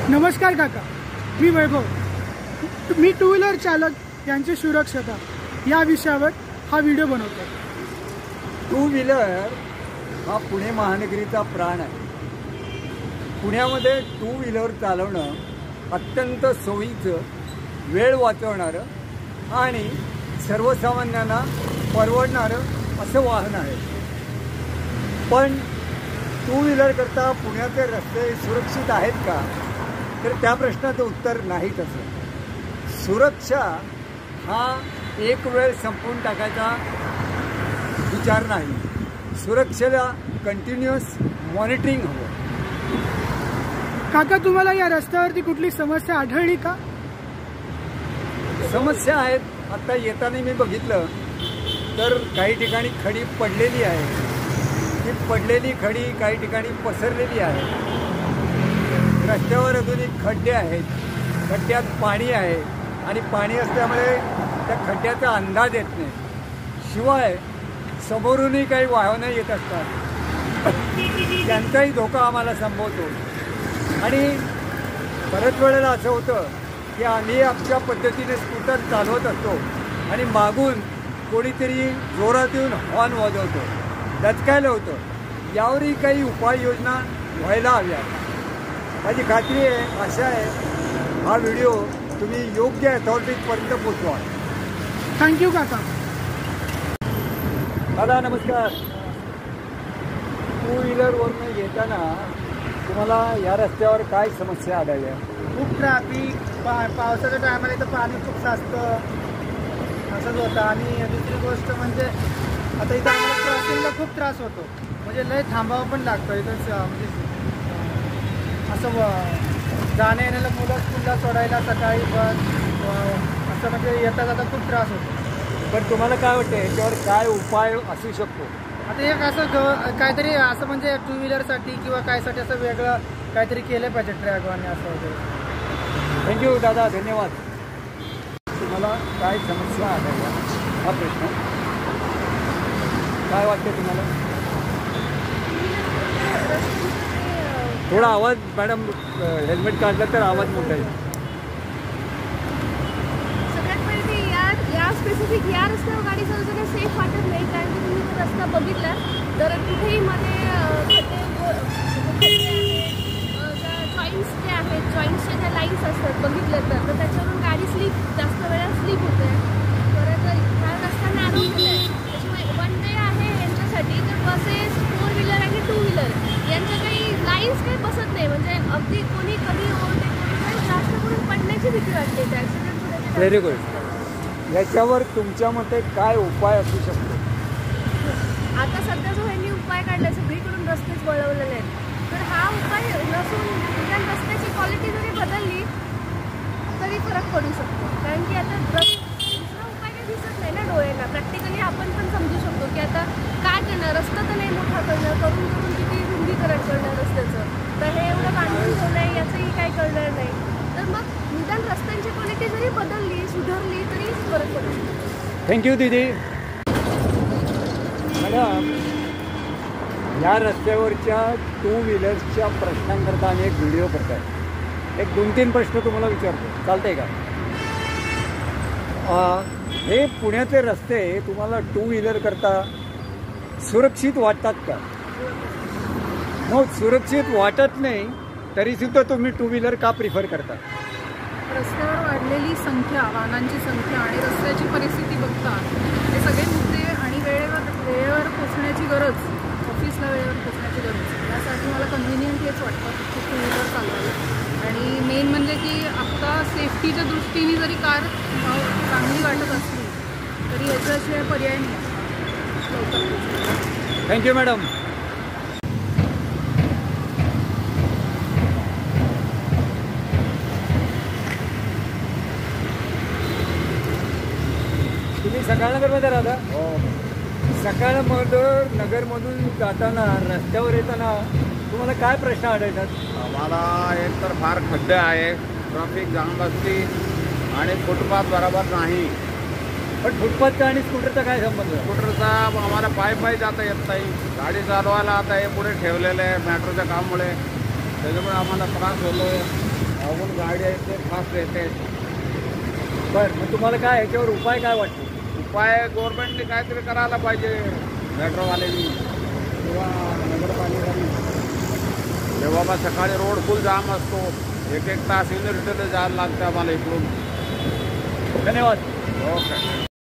नमस्कार काका, मी वैभव. मी two wheeler चालक यांची सुरक्षता या विषयावर हा व्हिडिओ बनवतो. टू व्हीलर हा पुणे महानगरीचा प्राण आहे. पुण्यामध्ये टू व्हीलर चालवणं अत्यंत सोयीचं, वेळ वाचवणारं आणि सर्वसामान्यांना परवडणारं असं वाहन आहे. पण टू व्हीलर करता पुण्याचे रस्ते सुरक्षित आहेत का, तर त्या प्रश्नाचं उत्तर नाहीच असं. सुरक्षा हा एक वेळ संपवून टाकायचा विचार नाही. सुरक्षेला कंटिन्युअस मॉनिटरिंग हवं. काका, तुम्हाला या रस्त्यावरती कुठली समस्या आढळली का? समस्या आहेत. आता येताना मी बघितलं तर काही ठिकाणी खडी पडलेली आहे. ती पडलेली खडी काही ठिकाणी पसरलेली आहे. रस्त्यावर अजूनही खड्डे आहेत. खड्ड्यात पाणी आहे आणि पाणी असल्यामुळे त्या खड्ड्याचा अंदाज येत नाही. शिवाय समोरूनही काही वाहनं येत असतात, त्यांचाही धोका आम्हाला संभवतो. आणि बऱ्याच वेळेला असं होतं की आम्ही आमच्या पद्धतीने स्कूटर चालवत असतो आणि मागून कोणीतरी जोरात येऊन हॉर्न वाजवतो, दचकायला होतं. यावरही काही उपाययोजना व्हायला हव्या. माझी खात्री आहे, आशा आहे, हा व्हिडिओ तुम्ही योग्य अथॉरिटीजपर्यंत पोचवा. थँक्यू काका. दादा नमस्कार. टू व्हीलरवरून येताना तुम्हाला या रस्त्यावर काय समस्या आढळल्या? खूप ट्रॅफिक, पावसाच्या टायमाला इथं पाणी खूप साचतं असंच होतं. आणि दुसरी गोष्ट म्हणजे आता इथं आम्हाला क्रॉसिंगला खूप त्रास होतो. म्हणजे लय थांबावं पण लागतं इथं. म्हणजे असं जाण्या येण्याला मुलं स्कूलला सोडायला सकाळी बस असं म्हणजे येता जाता खूप त्रास होतो. पण तुम्हाला काय वाटतं याच्यावर काय उपाय असू शकतो? आता एक असं काहीतरी असं म्हणजे टू व्हीलरसाठी किंवा कायसाठी असं वेगळं काहीतरी केलं पाहिजे ट्रॅकवाने असं वगैरे. थँक्यू दादा, धन्यवाद. तुम्हाला काय समस्या आढळल्या हा प्रश्न काय वाटतं तुम्हाला? थोडा आवाज मॅडम, हेल्मेट काढलं तर आवाज मोठा आहे. सगळ्यात पहिले या स्पेसिफिक या रस्त्यावर गाडी चालवताना सेफ वाटत नाही. कारण की तुम्ही जर रस्ता बघितला तर कुठेही मध्ये जॉईंट्स जे आहेत, जॉईंट्सच्या ज्या लाईन्स असतात बघितलं तर त्याच्यावरून गाडी जास्त वेळा स्लीप होते. परत हा रस्ता नॅरो आहे, त्याच्यामुळे वन वे आहे यांच्यासाठी. तर बसेस, फोर व्हीलर आणि टू व्हीलर यांच्या काही लाईन्स काही बसत नाही. म्हणजे अगदी कोणी कधी जास्त करून पडण्याची भीती वाटते. त्या ॲक्सिडेंट व्हेरी गुड. याच्यावर तुमच्या मते काय उपाय असू शकतो? आता सध्या जो ह्यांनी उपाय काढला, सगळीकडून रस्तेच वळवलेले आहेत, तर हा उपाय नसून निदान रस्त्याची क्वालिटी जरी बदलली तरी फरक पडू शकतो. कारण की आता दुसरा उपाय काही दिसत नाही ना डोळ्याला. प्रॅक्टिकली आपण पण समजू शकतो की आता काय करणार, रस्ता तर नाही मोठा करणं, करून किती रुंदीकरण करणार रस्त्याचं, तर हे एवढं बांधून ठेवणं आहे याचंही काही कळणार नाही. तर मग निदान रस्त्यांची क्वालिटी जरी बदलली, सुधारली तरी फरक पडू शकतो. थँक्यू दीदी. मॅडम, या रस्त्यावरच्या टू व्हीलर्सच्या प्रश्नांकरता आम्ही एक व्हिडिओ करत आहे. एक 2-3 प्रश्न तुम्हाला विचारतो, चालतंय का? हे पुण्याचे रस्ते तुम्हाला टू व्हीलर करता सुरक्षित वाटतात का? मग सुरक्षित वाटत नाही तरीसुद्धा तुम्ही टू व्हीलर का प्रिफर करता? रस्त्यावर वाढलेली संख्या, वाहनांची संख्या आणि रस्त्याची परिस्थिती बघता हे सगळे मुद्दे आणि वेळेवर पोचण्याची गरज, ऑफिसला वेळेवर पोचण्याची गरज, यासाठी मला कन्व्हिनियंट हेच वाटतं की टू व्हीलर चालवायला. आणि मेन म्हणजे की आत्ता सेफ्टीच्या दृष्टीने जरी कार चांगली वाटत असली तरी याच्याशिवाय पर्याय नाही लवकर. Thank you madam. तुम्ही सकाळनगरमध्ये राहता? हो. सकाळमधून नगरमधून जाताना रस्त्यावर येताना तुम्हाला काय प्रश्न आढळतात? आम्हाला एक तर फार खड्डे आहे, ट्रॅफिक जाम असते आणि फुटपाथ बरोबर नाही. पण फुटपाथचा आणि स्कूटरचा काय संबंध? स्कूटरचा आम्हाला पायी जाता येत नाही. गाडी चालवायला आता हे पुढे ठेवलेलं आहे मेट्रोच्या कामामुळे, त्याच्यामुळे आम्हाला त्रास होतो आहे. मागून गाडी येते, फास्ट येते. बरं, मग तुम्हाला काय ह्याच्यावर उपाय काय वाटतो? उपाय गव्हर्नमेंटने काहीतरी करायला पाहिजे, मेट्रोवाल्यांनी किंवा नगरपालिकांनी? ते बाबा सकाळी रोड फुल जाम असतो, एक तास युनिव्हर्सिटीला जायला लागतं आम्हाला इकडून. धन्यवाद. ओके.